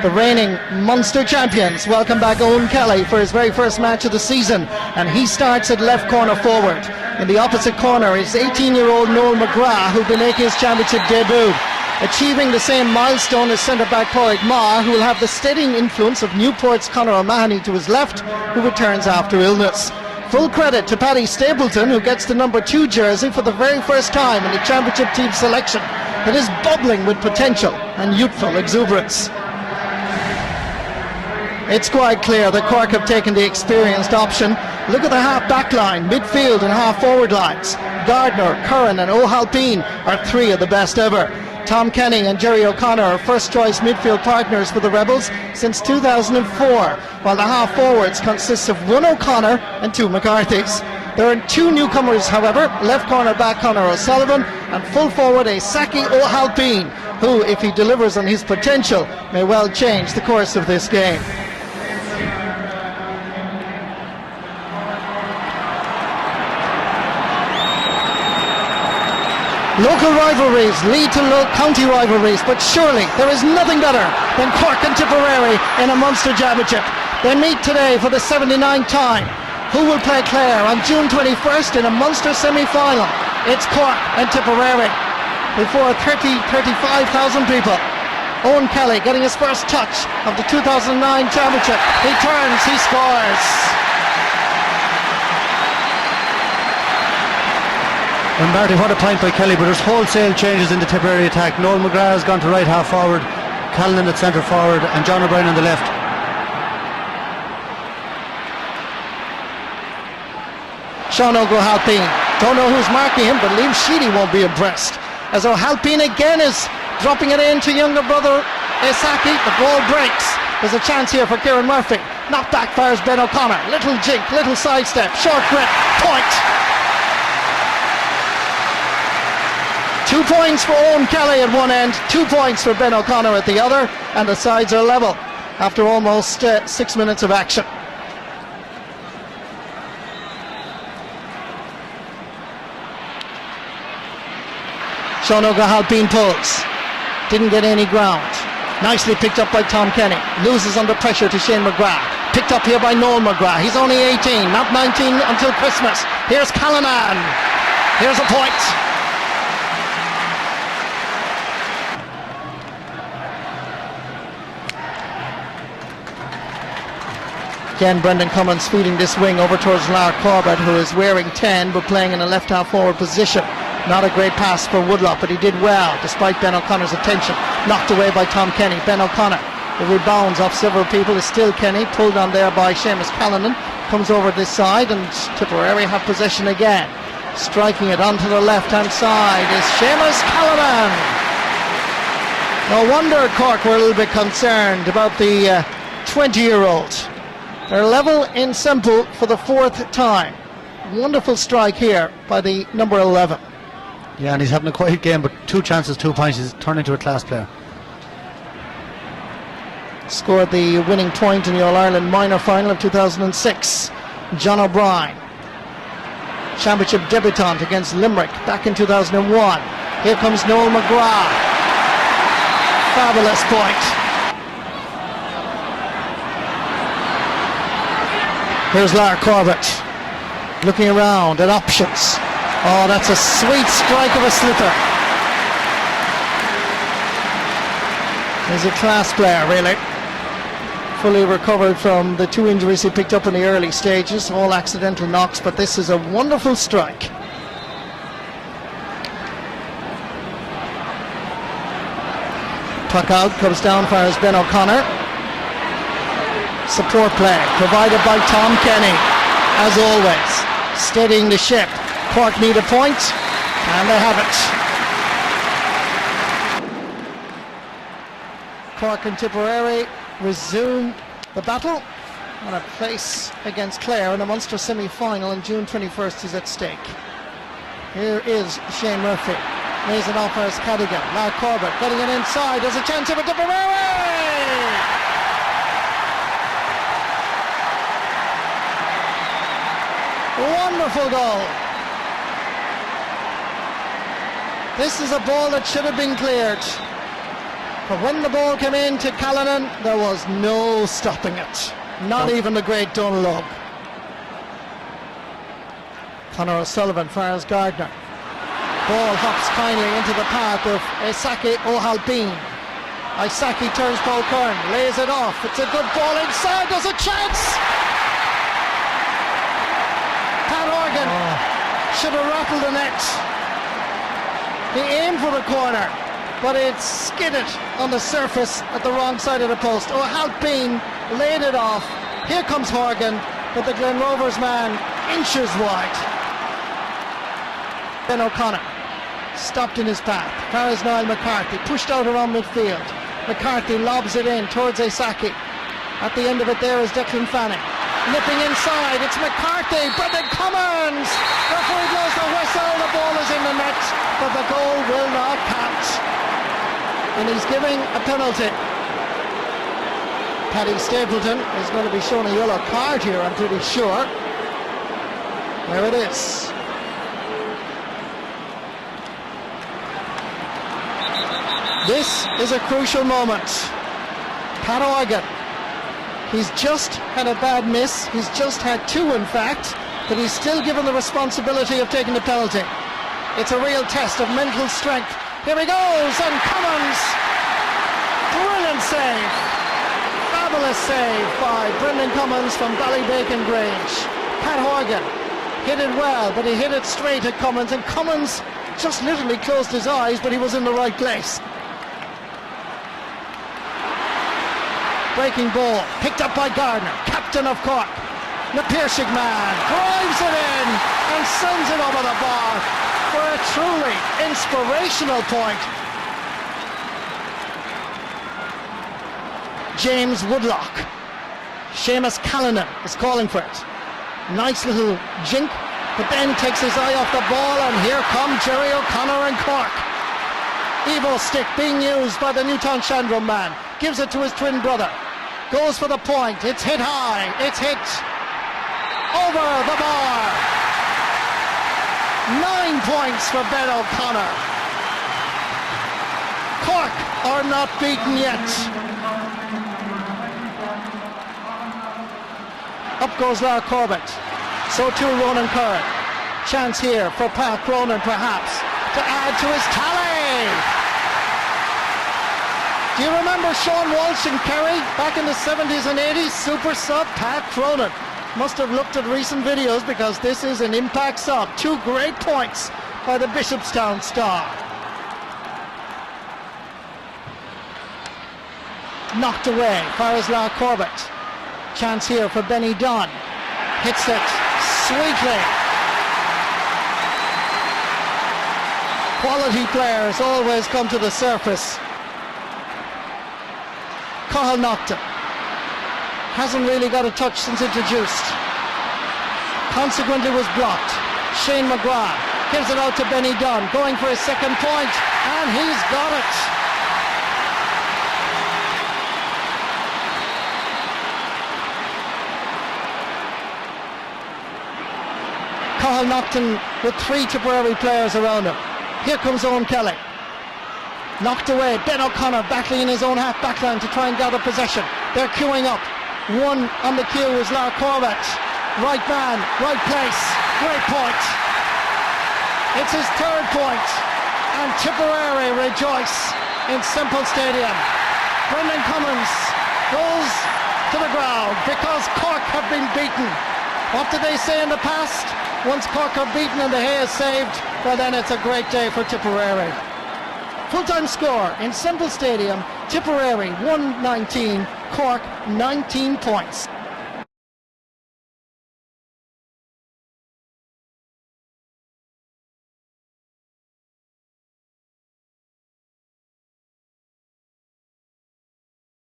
the reigning Munster champions, welcome back Owen Kelly for his very first match of the season, and he starts at left corner forward. In the opposite corner is 18-year-old Noel McGrath, who'll be making his championship debut, achieving the same milestone as centre-back Pádraig Ma, who will have the steadying influence of Newport's Conor O'Mahony to his left, who returns after illness. Full credit to Paddy Stapleton, who gets the number 2 jersey for the very first time in the championship team selection that is bubbling with potential and youthful exuberance. It's quite clear that Cork have taken the experienced option. Look at the half-back line, midfield and half-forward lines. Gardner, Curran and O'Halpine are 3 of the best ever. Tom Kenny and Jerry O'Connor are first-choice midfield partners for the Rebels since 2004, while the half-forwards consists of 1 O'Connor and 2 McCarthys. There are 2 newcomers, however, left corner back Conor O'Sullivan and full forward Saki O'Halpine, who, if he delivers on his potential, may well change the course of this game. Local rivalries lead to county rivalries, but surely there is nothing better than Cork and Tipperary in a Munster Championship. They meet today for the 79th time. Who will play Clare on June 21st in a Munster semi-final? It's Cork and Tipperary before 35,000 people. Owen Kelly getting his first touch of the 2009 Championship. He turns, he scores. And Marty, what a point by Kelly, but there's wholesale changes in the Tipperary attack. Noel McGrath has gone to right half forward, Callan at centre forward and John O'Brien on the left. Sean O'Halpine, don't know who's marking him, but Liam Sheedy won't be impressed, as O'Halpine again is dropping it in to younger brother Saki. The ball breaks. There's a chance here for Kieran Murphy. Knocked back fires Ben O'Connor. Little jink, little sidestep, short grip, point. 2 points for Owen Kelly at one end, 2 points for Ben O'Connor at the other, and the sides are level after almost 6 minutes of action. Sean O'Halpine pulls, didn't get any ground. Nicely picked up by Tom Kenny, loses under pressure to Shane McGrath. Picked up here by Noel McGrath, he's only 18, not 19 until Christmas. Here's Callanan, here's a point. Again, Brendan Cummins feeding this wing over towards Lark Corbett, who is wearing 10 but playing in a left half forward position. Not a great pass for Woodlock, but he did well despite Ben O'Connor's attention. Knocked away by Tom Kenny. Ben O'Connor, the rebounds off several people, is still Kenny, pulled on there by Seamus Callanan. Comes over this side and Tipperary have possession again. Striking it onto the left hand side is Seamus Callanan. No wonder Cork were a little bit concerned about the 20-year-old. They're level in Semple for the 4th time. Wonderful strike here by the number 11. Yeah, and he's having a quiet game, but 2 chances, 2 points. He's turned into a class player. Scored the winning point in the All-Ireland minor final of 2006. John O'Brien, championship debutant against Limerick back in 2001. Here comes Noel McGrath. Fabulous point. Here's Lark Corbett looking around at options. Oh, that's a sweet strike of a slipper. He's a class player, really. Fully recovered from the 2 injuries he picked up in the early stages, all accidental knocks, but this is a wonderful strike. Puck out, comes down, fires Ben O'Connor. Support play provided by Tom Kenny, as always, steadying the ship. Cork need a point, and they have it. Cork and Tipperary resume the battle, and a place against Clare in a Munster semi-final on June 21st is at stake. Here is Shane Murphy, lays it off as Cadigan. Lark Corbett getting it inside, there's a chance here for Tipperary! Wonderful goal. This is a ball that should have been cleared. But when the ball came in to Callanan, there was no stopping it. Not even the great Dunlop. Conor O'Sullivan fires Gardner. Ball hops kindly into the path of Isaki O'Halpine. Isaki turns Paul Kern, lays it off. It's a good ball inside. There's a chance. Pat Horgan should have rattled the net. He aimed for the corner, but it skidded on the surface at the wrong side of the post. O'Halpine laid it off. Here comes Horgan, but the Glen Rovers man inches wide. Ben O'Connor stopped in his path. Paris Niall McCarthy pushed out around midfield. McCarthy lobs it in towards Isaki. At the end of it there is Declan Fanning. Nipping inside, it's McCarthy. Brendan Cummins! Referee blows the whistle, the ball is in the net, but the goal will not count. And he's giving a penalty. Paddy Stapleton is going to be shown a yellow card here, I'm pretty sure. There it is. This is a crucial moment. Pat Horgan, he's just had a bad miss. He's just had two, in fact, but he's still given the responsibility of taking the penalty. It's a real test of mental strength. Here he goes, and Cummins. Brilliant save. Fabulous save by Brendan Cummins from Ballybacon Grange. Pat Horgan hit it well, but he hit it straight at Cummins, and Cummins just literally closed his eyes, but he was in the right place. Breaking ball, picked up by Gardner, captain of Cork. The Piercing man drives it in and sends it over the bar for a truly inspirational point. James Woodlock. Seamus Callanan is calling for it. Nice little jink, but then takes his eye off the ball, and here come Jerry O'Connor and Cork. Evo stick being used by the Newtown Shandrum man. Gives it to his twin brother. Goes for the point. It's hit high. It's hit over the bar. 9 points for Ben O'Connor. Cork are not beaten yet. Up goes Lar Corbett. So too Ronan Curran. Chance here for Pat Cronin perhaps to add to his tally. Do you remember Sean Walsh and Kerry back in the 70s and 80s? Super sub Pat Cronin. Must have looked at recent videos, because this is an impact sub. 2 great points by the Bishopstown star. Knocked away. Fires Lar Corbett. Chance here for Benny Dunn. Hits it sweetly. Quality players always come to the surface. Cathal Naughton hasn't really got a touch since introduced. Consequently was blocked. Shane McGrath gives it out to Benny Dunn, going for his second point, and he's got it. Cathal Naughton with 3 Tipperary players around him. Here comes Owen Kelly. Knocked away. Ben O'Connor battling in his own half backline to try and gather possession. They're queuing up. One on the queue is Lar Corbett. Right man, right place. Great point. It's his 3rd point. And Tipperary rejoice in Semple Stadium. Brendan Cummins goes to the ground because Cork have been beaten. What did they say in the past? Once Cork are beaten and the hay is saved, well then it's a great day for Tipperary. Full-time score in Semple Stadium, Tipperary 119, Cork 19 points.